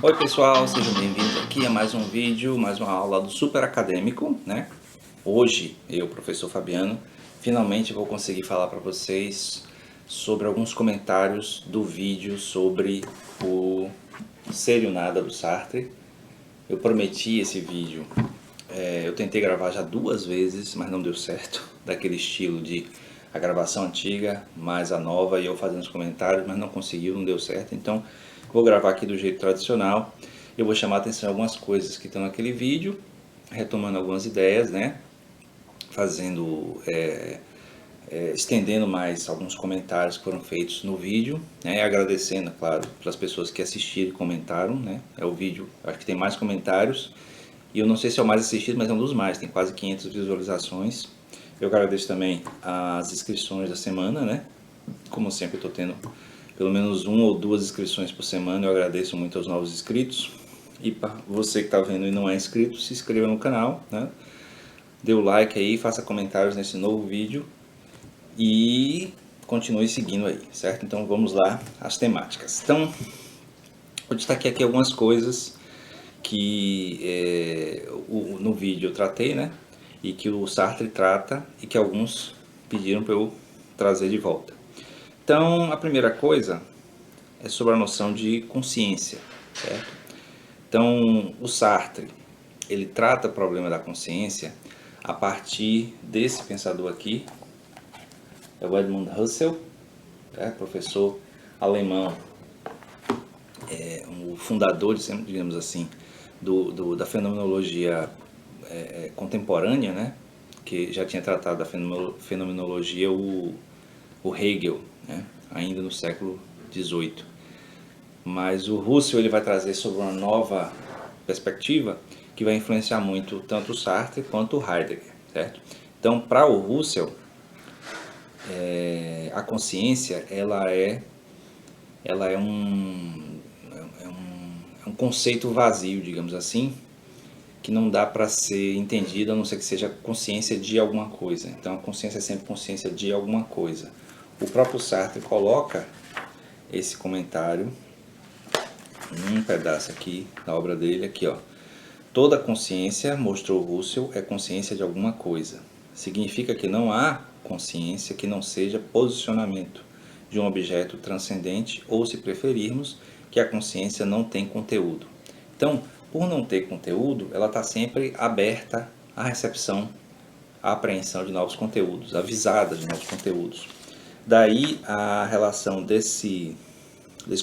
Oi pessoal, sejam bem-vindos aqui a mais um vídeo, mais uma aula do Super Acadêmico, né? Hoje, eu, professor Fabiano, finalmente vou conseguir falar para vocês sobre alguns comentários do vídeo sobre o Ser e o Nada do Sartre. Eu prometi esse vídeo, eu tentei gravar já 2 vezes, mas não deu certo, daquele estilo de a gravação antiga, mais a nova e eu fazendo os comentários, mas não conseguiu, não deu certo, então vou gravar aqui do jeito tradicional. Eu vou chamar a atenção em algumas coisas que estão naquele vídeo, retomando algumas ideias, né? Fazendo, estendendo mais alguns comentários que foram feitos no vídeo, né? E agradecendo, claro, pelas pessoas que assistiram e comentaram, né? É o vídeo, acho que tem mais comentários, e eu não sei se é o mais assistido, mas é um dos mais, tem quase 500 visualizações. Eu agradeço também as inscrições da semana, né? Como sempre, eu estou tendo pelo menos 1 ou 2 inscrições por semana. Eu agradeço muito aos novos inscritos. E para você que está vendo e não é inscrito, se inscreva no canal, né? Dê o like aí, faça comentários nesse novo vídeo e continue seguindo aí, certo? Então vamos lá às temáticas. Então, vou destacar aqui algumas coisas que no vídeo eu tratei, né? E que o Sartre trata e que alguns pediram para eu trazer de volta. Então, a primeira coisa é sobre a noção de consciência, certo? Então, o Sartre, ele trata o problema da consciência a partir desse pensador aqui, é o Edmund Husserl, professor alemão, o fundador, digamos assim, da fenomenologia contemporânea, né? Que já tinha tratado da fenomenologia o Hegel, né? Ainda no século XVIII. Mas o Husserl ele vai trazer sobre uma nova perspectiva que vai influenciar muito tanto o Sartre quanto o Heidegger, certo? Então, para o Husserl, a consciência ela é um conceito vazio, digamos assim, que não dá para ser entendido a não ser que seja consciência de alguma coisa. Então, a consciência é sempre consciência de alguma coisa. O próprio Sartre coloca esse comentário num pedaço aqui da obra dele, aqui ó. Toda consciência, mostrou Husserl, é consciência de alguma coisa. Significa que não há consciência que não seja posicionamento de um objeto transcendente, ou, se preferirmos, que a consciência não tem conteúdo. Então, por não ter conteúdo, ela está sempre aberta à recepção, à apreensão de novos conteúdos, avisada de novos conteúdos. Daí a relação desse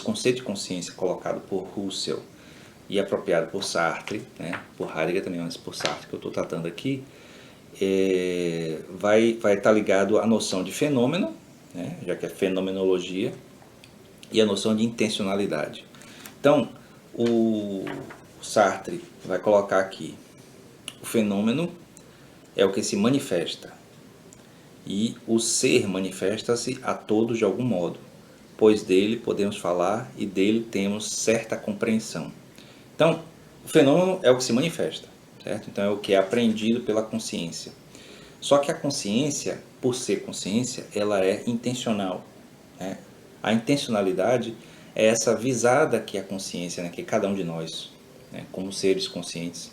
conceito de consciência colocado por Husserl e apropriado por Sartre, né, por Heidegger também, mas por Sartre que eu estou tratando aqui, vai estar ligado à noção de fenômeno, né, já que é fenomenologia, e a noção de intencionalidade. Então, o Sartre vai colocar aqui: o fenômeno é o que se manifesta, e o ser manifesta-se a todos de algum modo, pois dele podemos falar e dele temos certa compreensão. Então, o fenômeno é o que se manifesta, certo? Então é o que é aprendido pela consciência. Só que a consciência, por ser consciência, ela é intencional, né? A intencionalidade é essa visada que a consciência, né, que cada um de nós, né, como seres conscientes,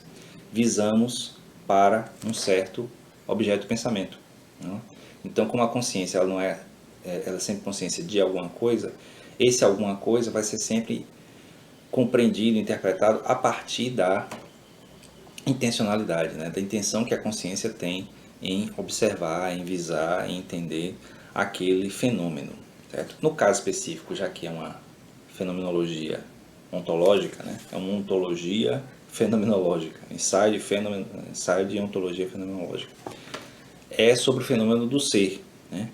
visamos para um certo objeto de pensamento, né? Então, como a consciência ela não ela é sempre consciência de alguma coisa, esse alguma coisa vai ser sempre compreendido, interpretado a partir da intencionalidade, né? Da intenção que a consciência tem em observar, em visar, em entender aquele fenômeno, certo? No caso específico, já que é uma fenomenologia ontológica, né? É uma ontologia fenomenológica, ensaio de ontologia fenomenológica. É sobre o fenômeno do ser, né?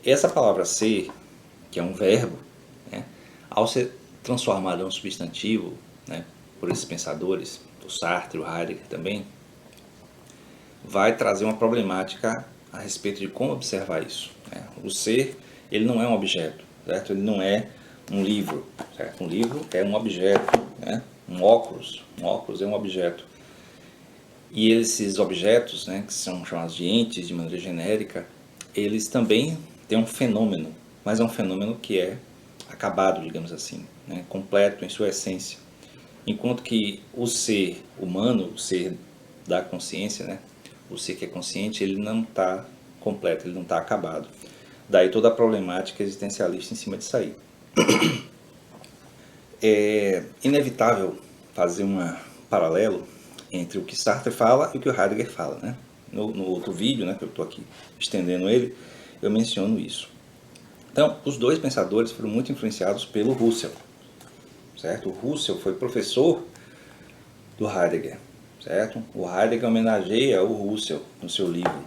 Essa palavra ser, que é um verbo, né, ao ser transformado em um substantivo, né, por esses pensadores, o Sartre, o Heidegger também, vai trazer uma problemática a respeito de como observar isso, né? O ser, ele não é um objeto, certo? Ele não é um livro, certo? Um livro é um objeto, né? Um óculos é um objeto. E esses objetos, né, que são chamados de entes de maneira genérica, eles também têm um fenômeno, mas é um fenômeno que é acabado, digamos assim, né, completo em sua essência. Enquanto que o ser humano, o ser da consciência, né? O ser que é consciente, ele não está completo, ele não está acabado. Daí toda a problemática existencialista em cima disso aí. É inevitável fazer um paralelo entre o que Sartre fala e o que o Heidegger fala, né? No outro vídeo, né, que eu estou aqui estendendo ele, eu menciono isso. Então, os dois pensadores foram muito influenciados pelo Husserl, certo? O Husserl foi professor do Heidegger, certo? O Heidegger homenageia o Husserl no seu livro.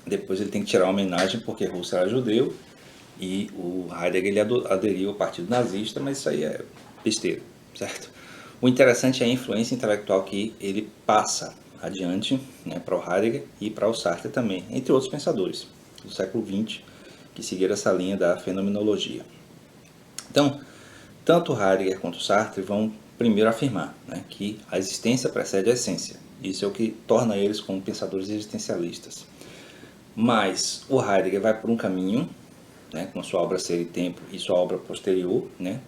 Depois ele tem que tirar uma homenagem porque Husserl era judeu e o Heidegger ele aderiu ao partido nazista, mas isso aí é besteira, certo? O interessante é a influência intelectual que ele passa adiante, né, para o Heidegger e para o Sartre também, entre outros pensadores do século XX que seguiram essa linha da fenomenologia. Então, tanto Heidegger quanto Sartre vão primeiro afirmar, né, que a existência precede a essência. Isso é o que torna eles como pensadores existencialistas. Mas o Heidegger vai por um caminho, né, com a sua obra Ser e Tempo e sua obra posterior, né,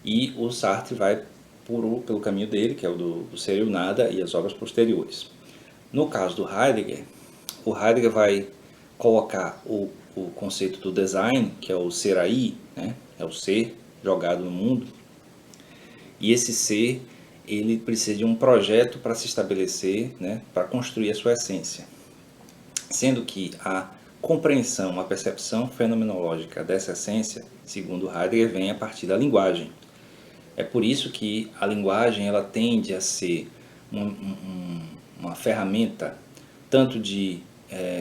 e o Sartre vai pelo caminho dele, que é o do Ser e o Nada e as obras posteriores. No caso do Heidegger, o Heidegger vai colocar o conceito do design, que é o ser aí, né, é o ser jogado no mundo, e esse ser ele precisa de um projeto para se estabelecer, né, para construir a sua essência. Sendo que a compreensão, a percepção fenomenológica dessa essência, segundo Heidegger, vem a partir da linguagem. É por isso que a linguagem ela tende a ser uma ferramenta tanto de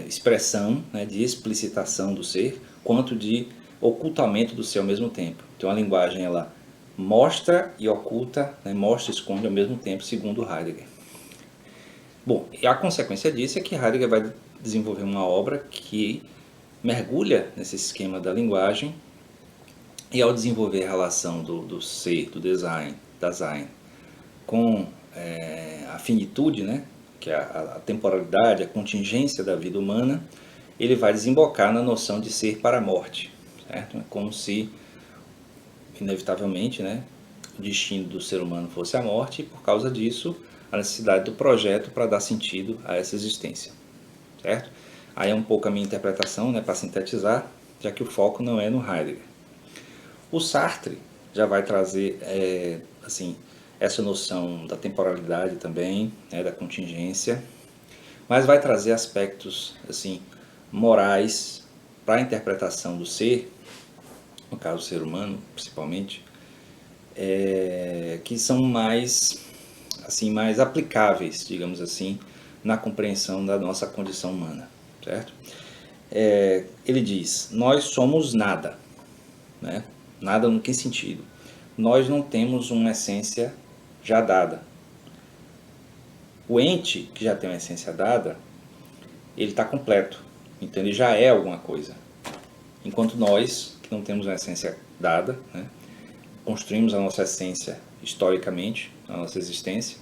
expressão, né, de explicitação do ser, quanto de ocultamento do ser ao mesmo tempo. Então a linguagem ela mostra e oculta, né, mostra e esconde ao mesmo tempo, segundo Heidegger. Bom, e a consequência disso é que Heidegger vai desenvolver uma obra que mergulha nesse esquema da linguagem e ao desenvolver a relação do ser, do design, com a finitude, né, que é a temporalidade, a contingência da vida humana, ele vai desembocar na noção de ser para a morte, certo? É como se, inevitavelmente, né, o destino do ser humano fosse a morte e, por causa disso, a necessidade do projeto para dar sentido a essa existência, certo? Aí é um pouco a minha interpretação, né, para sintetizar, já que o foco não é no Heidegger. O Sartre já vai trazer assim, essa noção da temporalidade também, né, da contingência, mas vai trazer aspectos assim, morais para a interpretação do ser, no caso do ser humano principalmente, que são mais, assim, mais aplicáveis, digamos assim, na compreensão da nossa condição humana, certo? Ele diz, nós somos nada, né? Nada no que sentido? Nós não temos uma essência já dada. O ente que já tem uma essência dada, ele está completo, então ele já é alguma coisa. Enquanto nós, que não temos uma essência dada, né, construímos a nossa essência historicamente, a nossa existência,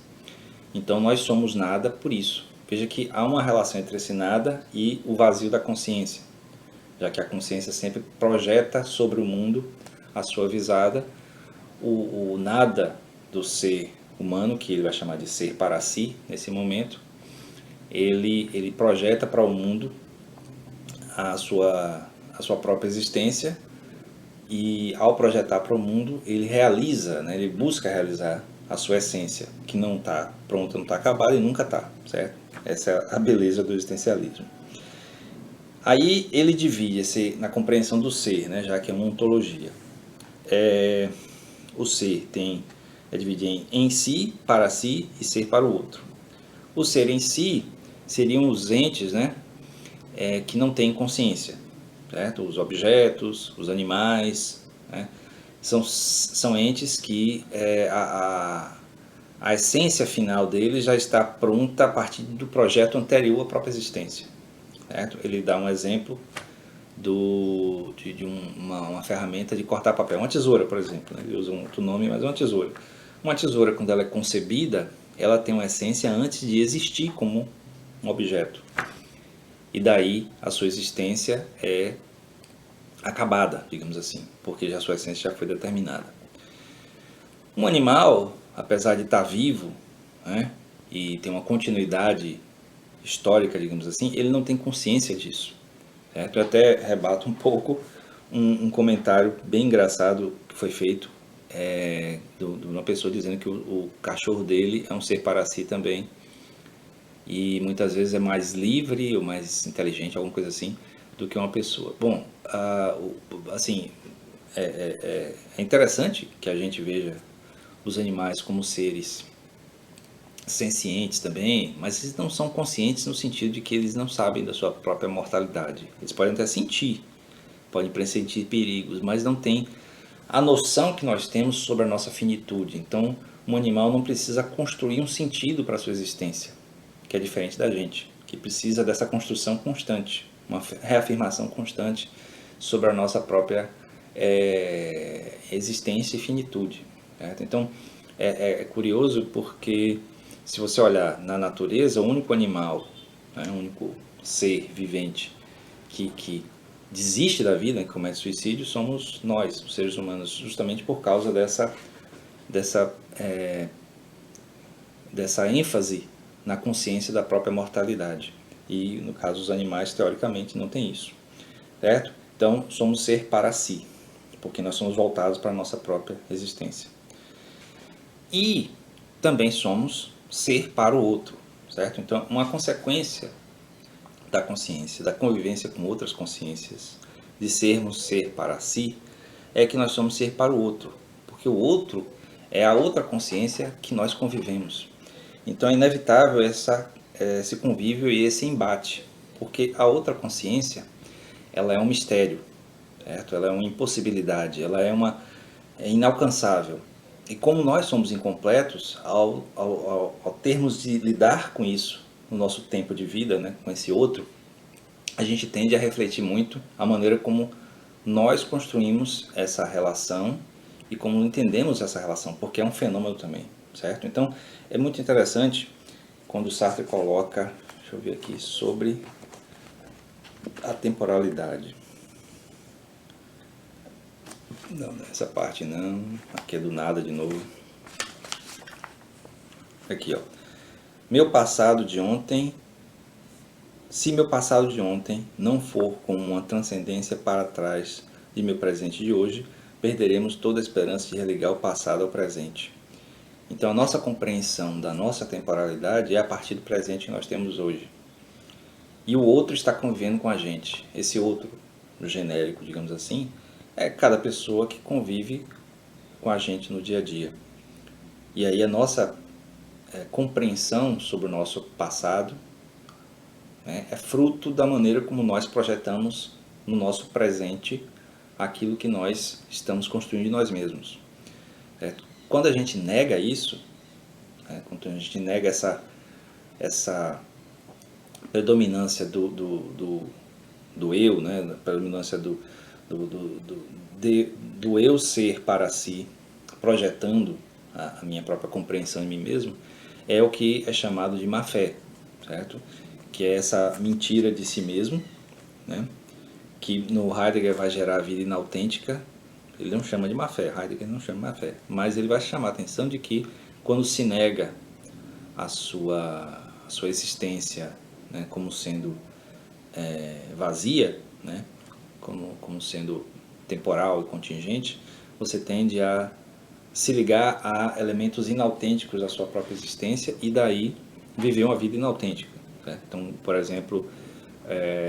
então nós somos nada por isso. Veja que há uma relação entre esse nada e o vazio da consciência, já que a consciência sempre projeta sobre o mundo a sua visada, o nada do ser humano, que ele vai chamar de ser para si, nesse momento, ele projeta para o mundo a sua própria existência e ao projetar para o mundo ele realiza, né, ele busca realizar a sua essência, que não está pronta, não está acabada e nunca está, certo? Essa é a beleza do existencialismo. Aí ele divide na compreensão do ser, né, já que é uma ontologia. O ser é dividido em si, para si e ser para o outro. O ser em si seriam os entes, né, que não têm consciência, certo? Os objetos, os animais, né, são entes que a essência final deles já está pronta a partir do projeto anterior à própria existência, certo? Ele dá um exemplo de uma ferramenta de cortar papel, uma tesoura, por exemplo, né? Ele usa um outro nome, mas é uma tesoura. Uma tesoura, quando ela é concebida, ela tem uma essência antes de existir como um objeto. E daí a sua existência é acabada, digamos assim, porque a sua essência já foi determinada. Um animal, apesar de estar vivo, né, e ter uma continuidade histórica, digamos assim, ele não tem consciência disso. Certo? Eu até rebato um pouco um comentário bem engraçado que foi feito de uma pessoa dizendo que o cachorro dele é um ser para si também e muitas vezes é mais livre ou mais inteligente, alguma coisa assim, do que uma pessoa. Bom, assim, é interessante que a gente veja os animais como seres sencientes também, mas eles não são conscientes no sentido de que eles não sabem da sua própria mortalidade. Eles podem até sentir, podem pressentir perigos, mas não têm a noção que nós temos sobre a nossa finitude. Então, um animal não precisa construir um sentido para a sua existência, que é diferente da gente, que precisa dessa construção constante, uma reafirmação constante sobre a nossa própria existência e finitude. Certo? Então, é curioso porque se você olhar na natureza, o único animal, né, o único ser vivente que desiste da vida, que comete suicídio, somos nós, os seres humanos, justamente por causa dessa, dessa ênfase na consciência da própria mortalidade. E no caso os animais, teoricamente, não tem isso. Certo? Então, somos ser para si, porque nós somos voltados para a nossa própria existência. E também somos ser para o outro, certo? Então, uma consequência da consciência, da convivência com outras consciências, de sermos ser para si, é que nós somos ser para o outro, porque o outro é a outra consciência que nós convivemos. Então é inevitável esse convívio e esse embate, porque a outra consciência, ela é um mistério, certo? Ela é uma impossibilidade, ela é inalcançável. E como nós somos incompletos, ao termos de lidar com isso no nosso tempo de vida, né, com esse outro, a gente tende a refletir muito a maneira como nós construímos essa relação e como entendemos essa relação, porque é um fenômeno também, certo? Então, é muito interessante quando o Sartre coloca, deixa eu ver aqui, sobre a temporalidade. Não, essa parte não, aqui é do nada de novo. Aqui, ó. Meu passado de ontem, se meu passado de ontem não for como uma transcendência para trás de meu presente de hoje, perderemos toda a esperança de religar o passado ao presente. Então a nossa compreensão da nossa temporalidade é a partir do presente que nós temos hoje. E o outro está convivendo com a gente. Esse outro, genérico, digamos assim, é cada pessoa que convive com a gente no dia a dia. E aí a nossa compreensão sobre o nosso passado, né, é fruto da maneira como nós projetamos no nosso presente aquilo que nós estamos construindo de nós mesmos. Certo? Quando a gente nega isso, né, quando a gente nega essa predominância do eu, né, a predominância do eu ser para si, projetando a minha própria compreensão em mim mesmo, é o que é chamado de má fé, certo? Que é essa mentira de si mesmo, né? Que no Heidegger vai gerar a vida inautêntica. Ele não chama de má fé, Heidegger não chama de má fé, mas ele vai chamar a atenção de que quando se nega a sua existência, né, como sendo vazia, né, como sendo temporal e contingente, você tende a se ligar a elementos inautênticos da sua própria existência e daí viver uma vida inautêntica. Né? Então, por exemplo,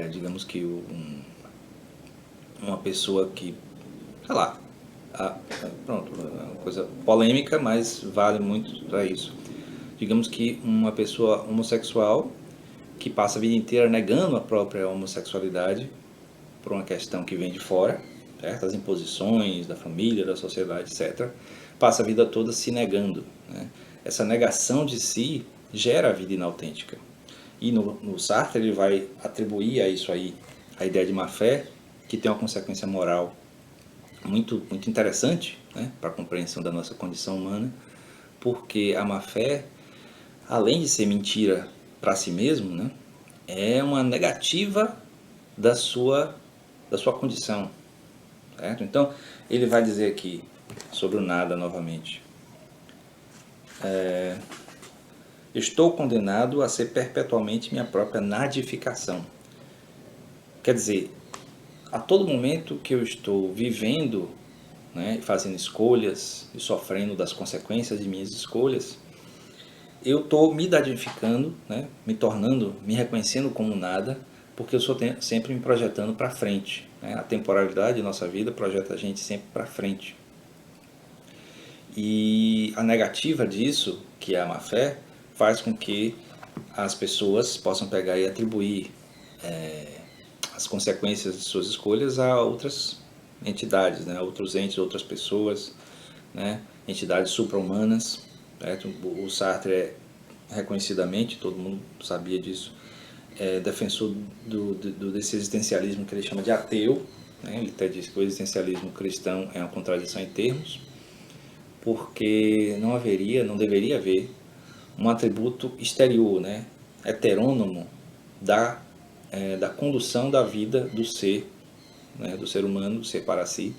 digamos que uma pessoa que, sei lá, pronto, é uma coisa polêmica, mas vale muito para isso. Digamos que uma pessoa homossexual que passa a vida inteira negando a própria homossexualidade por uma questão que vem de fora, certo? As imposições da família, da sociedade, etc., passa a vida toda se negando. Né? Essa negação de si gera a vida inautêntica. E no Sartre ele vai atribuir a isso aí a ideia de má fé, que tem uma consequência moral muito interessante, né, para a compreensão da nossa condição humana, porque a má fé, além de ser mentira para si mesmo, né, é uma negativa da sua condição. Certo? Então, ele vai dizer aqui sobre o nada novamente. estou condenado a ser perpetualmente minha própria nadificação. Quer dizer, a todo momento que eu estou vivendo, né, fazendo escolhas e sofrendo das consequências de minhas escolhas, eu estou me dadificando, né, me reconhecendo como nada, porque eu estou sempre me projetando para frente. Né? A temporalidade de nossa vida projeta a gente sempre para frente. E a negativa disso, que é a má fé, faz com que as pessoas possam pegar e atribuir as consequências de suas escolhas a outras entidades, né? Outros entes, outras pessoas, né? Entidades supra-humanas. Certo? O Sartre é reconhecidamente, todo mundo sabia disso, defensor desse existencialismo que ele chama de ateu. Né? Ele até diz que o existencialismo cristão é uma contradição em termos, porque não deveria haver um atributo exterior, né? Heterônomo da condução da vida do ser, né? Do ser humano, do ser para si.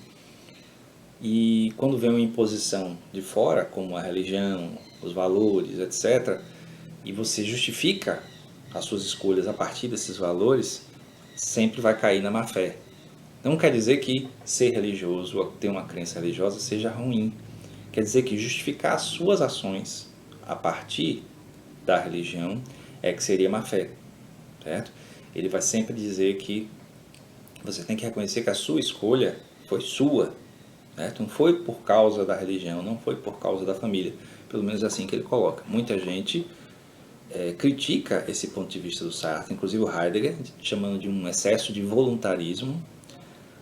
E quando vem uma imposição de fora, como a religião, os valores, etc., e você justifica as suas escolhas a partir desses valores, sempre vai cair na má fé. Não quer dizer que ser religioso ou ter uma crença religiosa seja ruim. Quer dizer que justificar as suas ações a partir da religião é que seria má fé, certo? Ele vai sempre dizer que você tem que reconhecer que a sua escolha foi sua, certo? Não foi por causa da religião, não foi por causa da família. Pelo menos é assim que ele coloca. Muita gente critica esse ponto de vista do Sartre, inclusive o Heidegger, chamando de um excesso de voluntarismo,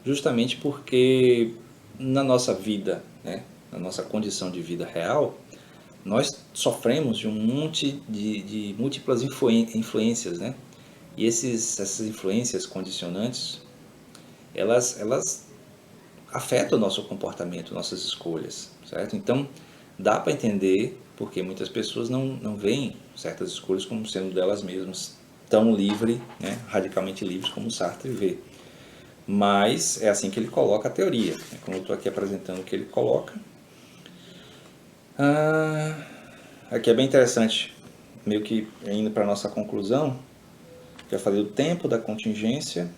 justamente porque na nossa vida, né, na nossa condição de vida real, nós sofremos de um monte de múltiplas influências, né? E essas influências condicionantes, elas afetam o nosso comportamento, nossas escolhas, certo? Então, dá para entender porque muitas pessoas não veem certas escolhas como sendo delas mesmas tão livre, né, radicalmente livres como Sartre vê. Mas é assim que ele coloca a teoria, né? Como eu estou aqui apresentando o que ele coloca. Aqui é bem interessante, meio que indo para a nossa conclusão. Já falei do tempo, da contingência,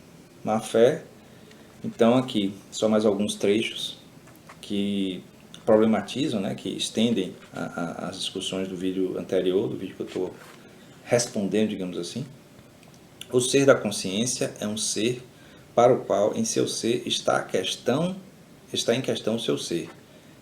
má fé. Então aqui, só mais alguns trechos que problematizam, né, que estendem as discussões do vídeo anterior, do vídeo que eu estou respondendo, digamos assim. O ser da consciência é um ser para o qual em seu ser está em questão o seu ser.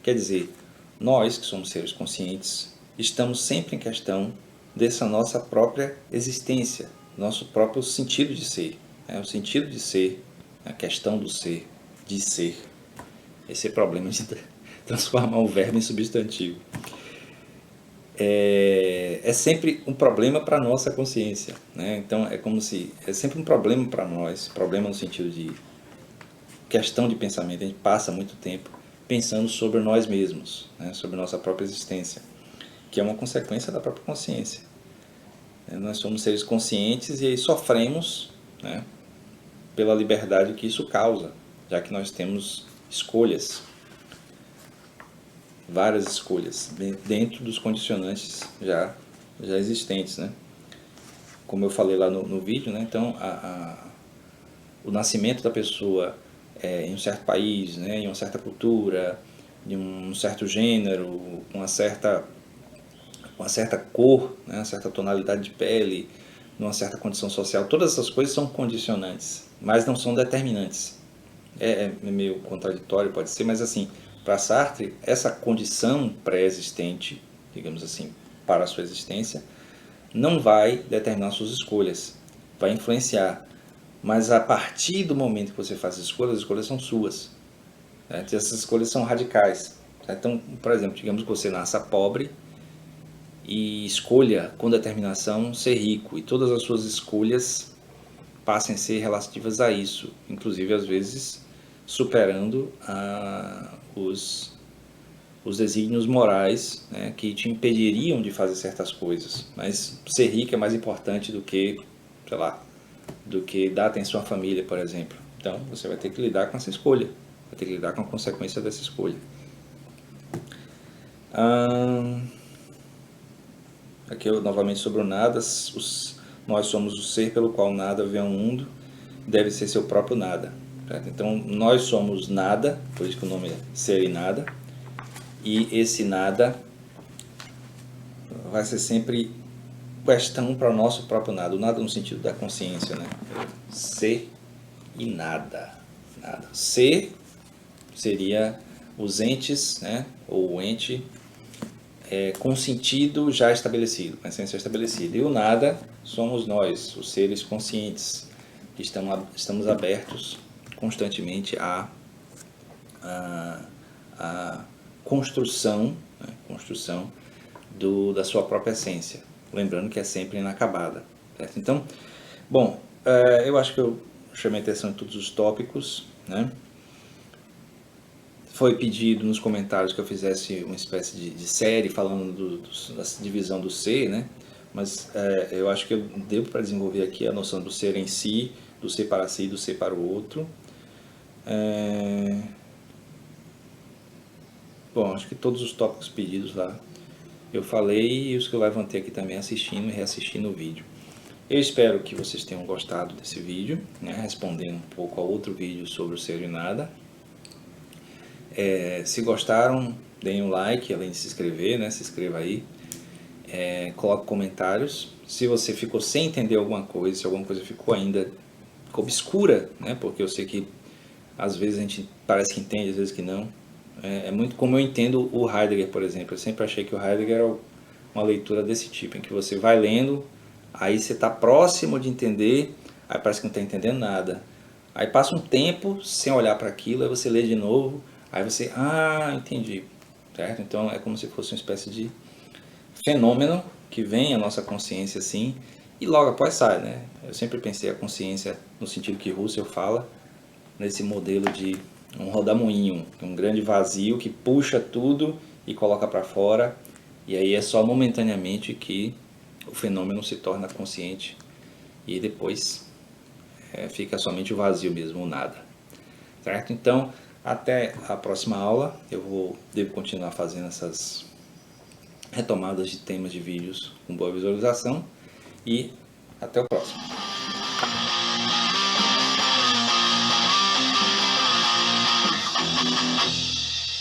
Quer dizer, nós que somos seres conscientes, estamos sempre em questão dessa nossa própria existência, nosso próprio sentido de ser. O sentido de ser, a questão do ser, de ser. Esse é o problema de transformar o verbo em substantivo. É sempre um problema para a nossa consciência. Né? Então é como se é sempre um problema para nós, problema no sentido de questão de pensamento. A gente passa muito tempo pensando sobre nós mesmos, né? Sobre nossa própria existência, que é uma consequência da própria consciência. Nós somos seres conscientes e aí sofremos, né, pela liberdade que isso causa, já que nós temos escolhas, várias escolhas, dentro dos condicionantes já existentes. Né? Como eu falei lá no vídeo, né? Então o nascimento da pessoa em um certo país, né, em uma certa cultura, de um certo gênero, com uma certa cor, né, uma certa tonalidade de pele, numa certa condição social, todas essas coisas são condicionantes, mas não são determinantes. É meio contraditório, pode ser, mas assim, para Sartre, essa condição pré-existente, digamos assim, para a sua existência, não vai determinar suas escolhas, vai influenciar. Mas a partir do momento que você faz as escolhas são suas. Certo? E essas escolhas são radicais. Certo? Então, por exemplo, digamos que você nasça pobre e escolha com determinação ser rico, e todas as suas escolhas passem a ser relativas a isso, inclusive às vezes superando os desígnios morais, né, que te impediriam de fazer certas coisas. Mas ser rico é mais importante do que, sei lá, do que dar atenção à família, por exemplo. Então você vai ter que lidar com essa escolha, vai ter que lidar com a consequência dessa escolha. aqui novamente sobre o nada, nós somos o ser pelo qual nada vê ao mundo, deve ser seu próprio nada. Certo? Então nós somos nada, por isso que o nome é ser e nada, e esse nada vai ser sempre questão para o nosso próprio nada, o nada no sentido da consciência, né? Ser e nada. Nada. Ser seria os entes, né? Ou o ente com sentido já estabelecido, com a essência estabelecida. E o nada somos nós, os seres conscientes, que estamos abertos constantemente à construção, né? Construção da sua própria essência. Lembrando que é sempre inacabada. Certo? Então, bom, eu acho que eu chamei atenção em todos os tópicos, né? Foi pedido nos comentários que eu fizesse uma espécie de série falando da divisão do ser, né? Mas eu acho que eu devo para desenvolver aqui a noção do ser em si, do ser para si, do ser para o outro. Bom, acho que todos os tópicos pedidos lá eu falei e os que eu levantei aqui também assistindo e reassistindo o vídeo. Eu espero que vocês tenham gostado desse vídeo, né? Respondendo um pouco a outro vídeo sobre o ser e nada. Se gostaram, deem um like, além de se inscrever, né? Se inscreva aí. Coloque comentários. Se você ficou sem entender alguma coisa, se alguma coisa ficou ainda obscura, né? Porque eu sei que às vezes a gente parece que entende, às vezes que não. É muito como eu entendo o Heidegger, por exemplo. Eu sempre achei que o Heidegger era uma leitura desse tipo, em que você vai lendo, aí você está próximo de entender, aí parece que não está entendendo nada. Aí passa um tempo sem olhar para aquilo, aí você lê de novo, aí você, entendi. Certo? Então é como se fosse uma espécie de fenômeno que vem à nossa consciência assim, e logo após sai, né? Eu sempre pensei a consciência no sentido que Husserl fala, nesse modelo de um rodamuinho, um grande vazio que puxa tudo e coloca para fora, e aí é só momentaneamente que o fenômeno se torna consciente e depois fica somente o vazio mesmo, o nada. Certo? Então, até a próxima aula, devo continuar fazendo essas retomadas de temas de vídeos com boa visualização e até o próximo.